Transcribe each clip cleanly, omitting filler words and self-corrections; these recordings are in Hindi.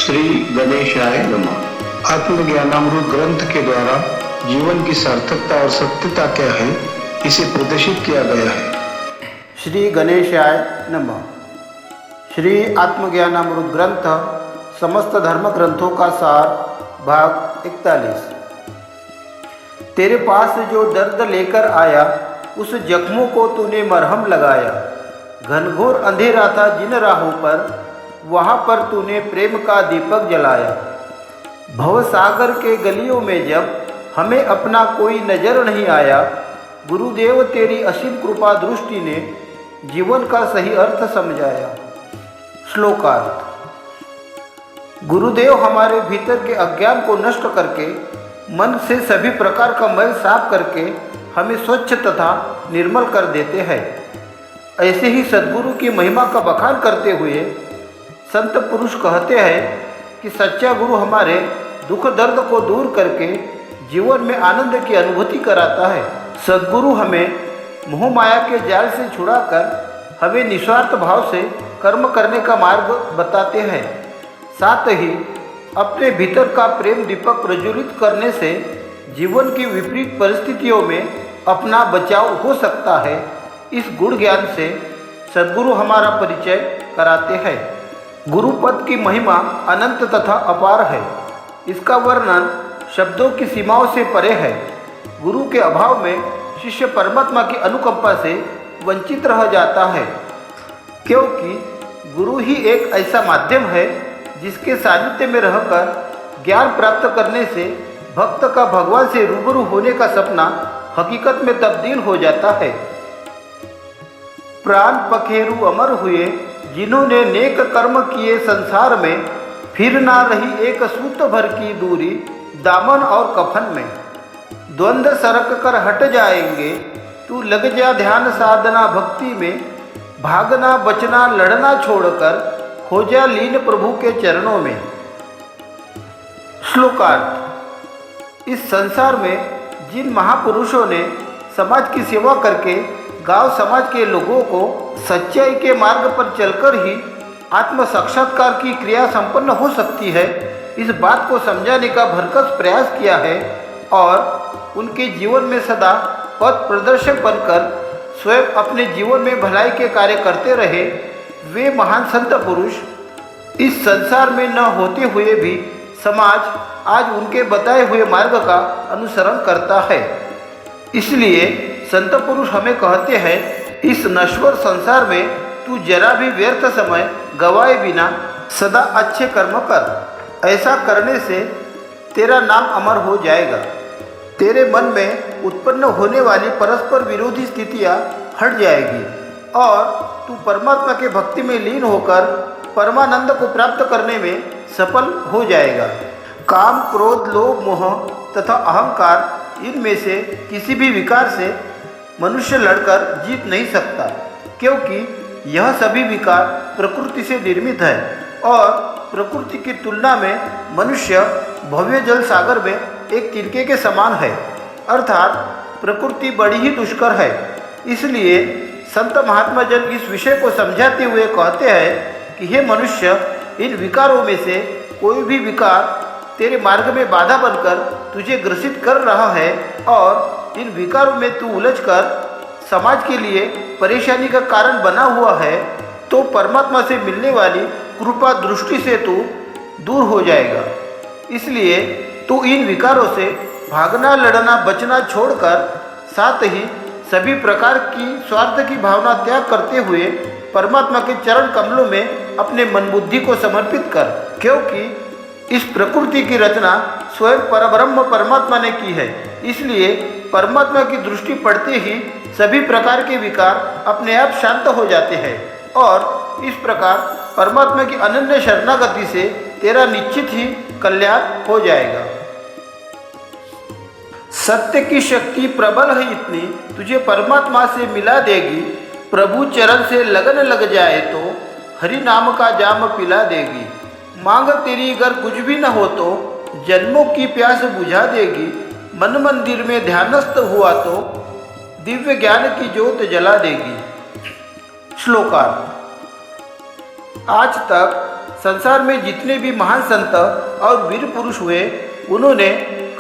श्री गणेशाय नमः। आत्मज्ञानामृत ग्रंथ के द्वारा जीवन की सार्थकता और सत्यता क्या है, इसे प्रदर्शित किया गया है। श्री गणेशाय नमः। श्री आत्मज्ञानामृत ग्रंथ समस्त धर्म ग्रंथों का सार, भाग 41। तेरे पास जो दर्द लेकर आया, उस जख्मों को तूने मरहम लगाया। घनघोर अंधेरा था जिन राहों पर, वहाँ पर तूने प्रेम का दीपक जलाया। भवसागर के गलियों में जब हमें अपना कोई नजर नहीं आया, गुरुदेव तेरी असीम कृपा दृष्टि ने जीवन का सही अर्थ समझाया। श्लोकार्थ। गुरुदेव हमारे भीतर के अज्ञान को नष्ट करके, मन से सभी प्रकार का मैल साफ करके हमें स्वच्छ तथा निर्मल कर देते हैं। ऐसे ही सद्गुरु की महिमा का बखान करते हुए संत पुरुष कहते हैं कि सच्चा गुरु हमारे दुख दर्द को दूर करके जीवन में आनंद की अनुभूति कराता है। सद्गुरु हमें मोह माया के जाल से छुड़ाकर हमें निस्वार्थ भाव से कर्म करने का मार्ग बताते हैं। साथ ही अपने भीतर का प्रेम दीपक प्रज्वलित करने से जीवन की विपरीत परिस्थितियों में अपना बचाव हो सकता है। इस गुण ज्ञान से सद्गुरु हमारा परिचय कराते हैं। गुरुपद की महिमा अनंत तथा अपार है। इसका वर्णन शब्दों की सीमाओं से परे है। गुरु के अभाव में शिष्य परमात्मा की अनुकंपा से वंचित रह जाता है, क्योंकि गुरु ही एक ऐसा माध्यम है जिसके सानिध्य में रहकर ज्ञान प्राप्त करने से भक्त का भगवान से रूबरू होने का सपना हकीकत में तब्दील हो जाता है। प्राण पखेरु अमर हुए, जिन्होंने नेक कर्म किए संसार में, फिर ना रही एक सूत भर की दूरी दामन और कफन में। द्वंद्व सरक कर हट जाएंगे, तू लग जा ध्यान साधना भक्ति में। भागना बचना लड़ना छोड़कर हो जा लीन प्रभु के चरणों में। श्लोकार्थ। इस संसार में जिन महापुरुषों ने समाज की सेवा करके गांव समाज के लोगों को सच्चाई के मार्ग पर चलकर ही आत्म साक्षात्कार की क्रिया संपन्न हो सकती है, इस बात को समझाने का भरसक प्रयास किया है और उनके जीवन में सदा पथ प्रदर्शक बनकर स्वयं अपने जीवन में भलाई के कार्य करते रहे। वे महान संत पुरुष इस संसार में न होते हुए भी समाज आज उनके बताए हुए मार्ग का अनुसरण करता है। इसलिए संत पुरुष हमें कहते हैं, इस नश्वर संसार में तू जरा भी व्यर्थ समय गवाए बिना सदा अच्छे कर्म कर। ऐसा करने से तेरा नाम अमर हो जाएगा। तेरे मन में उत्पन्न होने वाली परस्पर विरोधी स्थितियाँ हट जाएगी और तू परमात्मा के भक्ति में लीन होकर परमानंद को प्राप्त करने में सफल हो जाएगा। काम, क्रोध, लोभ, मोह तथा अहंकार, इनमें से किसी भी विकार से मनुष्य लड़कर जीत नहीं सकता, क्योंकि यह सभी विकार प्रकृति से निर्मित है और प्रकृति की तुलना में मनुष्य भव्य जल सागर में एक तिनके के समान है, अर्थात प्रकृति बड़ी ही दुष्कर है। इसलिए संत महात्मा जन इस विषय को समझाते हुए कहते हैं कि हे मनुष्य, इन विकारों में से कोई भी विकार तेरे मार्ग में बाधा बनकर तुझे ग्रसित कर रहा है और इन विकारों में तू उलझकर समाज के लिए परेशानी का कारण बना हुआ है, तो परमात्मा से मिलने वाली कृपा दृष्टि से तू दूर हो जाएगा। इसलिए तू इन विकारों से भागना, लड़ना, बचना छोड़कर साथ ही सभी प्रकार की स्वार्थ की भावना त्याग करते हुए परमात्मा के चरण कमलों में अपने मन बुद्धि को समर्पित कर, क्योंकि इस प्रकृति की रचना स्वयं परब्रह्म परमात्मा ने की है। इसलिए परमात्मा की दृष्टि पड़ते ही सभी प्रकार के विकार अपने आप शांत हो जाते हैं और इस प्रकार परमात्मा की अनन्य शरणागति से तेरा निश्चित ही कल्याण हो जाएगा। सत्य की शक्ति प्रबल है इतनी, तुझे परमात्मा से मिला देगी। प्रभु चरण से लगन लग जाए तो हरि नाम का जाम पिला देगी। मांग तेरी अगर कुछ भी न हो तो जन्मों की प्यास बुझा देगी। मन मंदिर में ध्यानस्थ हुआ तो दिव्य ज्ञान की ज्योत जला देगी। श्लोकार्थ। आज तक संसार में जितने भी महान संत और वीर पुरुष हुए, उन्होंने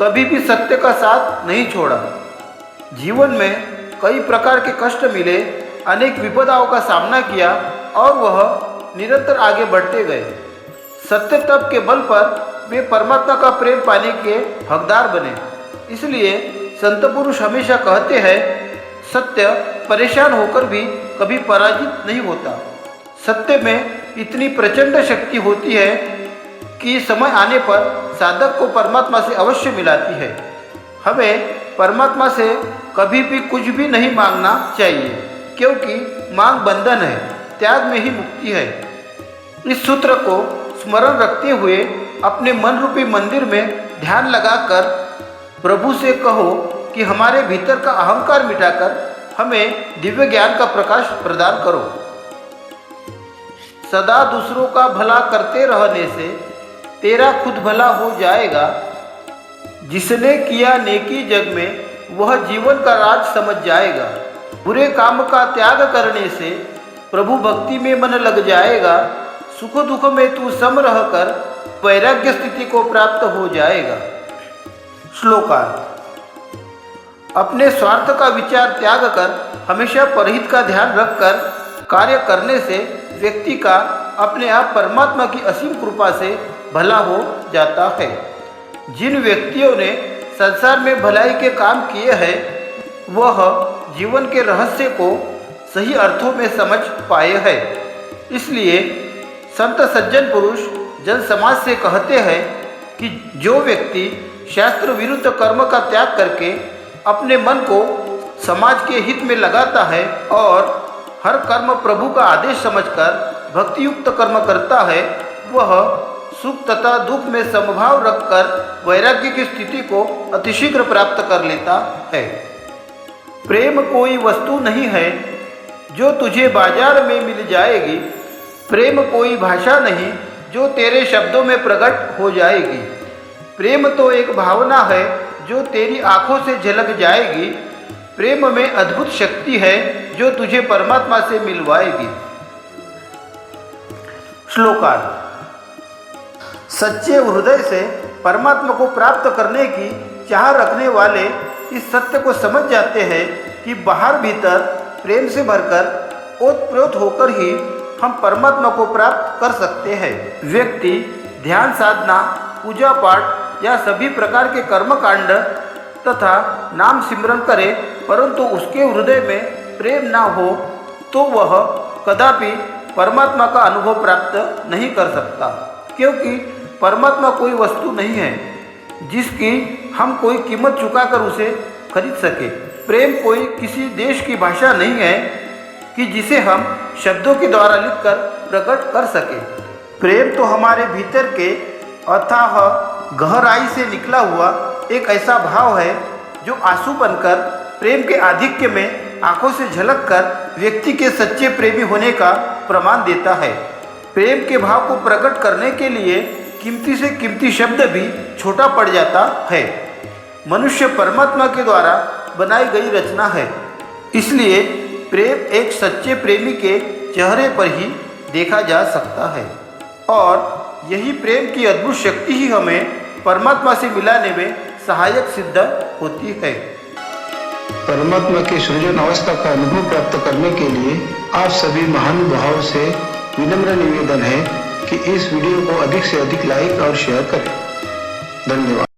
कभी भी सत्य का साथ नहीं छोड़ा। जीवन में कई प्रकार के कष्ट मिले, अनेक विपदाओं का सामना किया और वह निरंतर आगे बढ़ते गए। सत्य तप के बल पर वे परमात्मा का प्रेम पाने के हकदार बने। इसलिए संत पुरुष हमेशा कहते हैं, सत्य परेशान होकर भी कभी पराजित नहीं होता। सत्य में इतनी प्रचंड शक्ति होती है कि समय आने पर साधक को परमात्मा से अवश्य मिलाती है। हमें परमात्मा से कभी भी कुछ भी नहीं मांगना चाहिए, क्योंकि मांग बंधन है, त्याग में ही मुक्ति है। इस सूत्र को स्मरण रखते हुए अपने मन रूपी मंदिर में ध्यान लगाकर प्रभु से कहो कि हमारे भीतर का अहंकार मिटाकर हमें दिव्य ज्ञान का प्रकाश प्रदान करो। सदा दूसरों का भला करते रहने से तेरा खुद भला हो जाएगा। जिसने किया नेकी जग में वह जीवन का राज समझ जाएगा। बुरे काम का त्याग करने से प्रभु भक्ति में मन लग जाएगा। सुख दुख में तू सम रहकर वैराग्य स्थिति को प्राप्त हो जाएगा। श्लोकार्थ। अपने स्वार्थ का विचार त्याग कर हमेशा परहित का ध्यान रखकर कार्य करने से व्यक्ति का अपने आप परमात्मा की असीम कृपा से भला हो जाता है। जिन व्यक्तियों ने संसार में भलाई के काम किए हैं, वह जीवन के रहस्य को सही अर्थों में समझ पाए हैं। इसलिए संत सज्जन पुरुष जन समाज से कहते हैं कि जो व्यक्ति शास्त्र विरुद्ध कर्म का त्याग करके अपने मन को समाज के हित में लगाता है और हर कर्म प्रभु का आदेश समझकर भक्तियुक्त कर्म करता है, वह सुख तथा दुख में समभाव रखकर वैराग्य की स्थिति को अतिशीघ्र प्राप्त कर लेता है। प्रेम कोई वस्तु नहीं है जो तुझे बाजार में मिल जाएगी। प्रेम कोई भाषा नहीं जो तेरे शब्दों में प्रकट हो जाएगी। प्रेम तो एक भावना है जो तेरी आंखों से झलक जाएगी। प्रेम में अद्भुत शक्ति है जो तुझे परमात्मा से मिलवाएगी। श्लोकार्थ। सच्चे हृदय से परमात्मा को प्राप्त करने की चाह रखने वाले इस सत्य को समझ जाते हैं कि बाहर भीतर प्रेम से भरकर ओतप्रोत होकर ही हम परमात्मा को प्राप्त कर सकते हैं। व्यक्ति ध्यान साधना, पूजा पाठ या सभी प्रकार के कर्मकांड तथा नाम सिमरन करे, परंतु उसके हृदय में प्रेम ना हो तो वह कदापि परमात्मा का अनुभव प्राप्त नहीं कर सकता। क्योंकि परमात्मा कोई वस्तु नहीं है जिसकी हम कोई कीमत चुकाकर उसे खरीद सके। प्रेम कोई किसी देश की भाषा नहीं है कि जिसे हम शब्दों के द्वारा लिखकर प्रकट कर सके। प्रेम तो हमारे भीतर के अथाह गहराई से निकला हुआ एक ऐसा भाव है जो आंसू बनकर प्रेम के आधिक्य में आंखों से झलक कर व्यक्ति के सच्चे प्रेमी होने का प्रमाण देता है। प्रेम के भाव को प्रकट करने के लिए कीमती से कीमती शब्द भी छोटा पड़ जाता है। मनुष्य परमात्मा के द्वारा बनाई गई रचना है, इसलिए प्रेम एक सच्चे प्रेमी के चेहरे पर ही देखा जा सकता है और यही प्रेम की अद्भुत शक्ति ही हमें परमात्मा से मिलाने में सहायक सिद्ध होती है। परमात्मा की सृजन अवस्था का अनुभव प्राप्त करने के लिए आप सभी महानुभावों से विनम्र निवेदन है कि इस वीडियो को अधिक से अधिक लाइक और शेयर करें। धन्यवाद।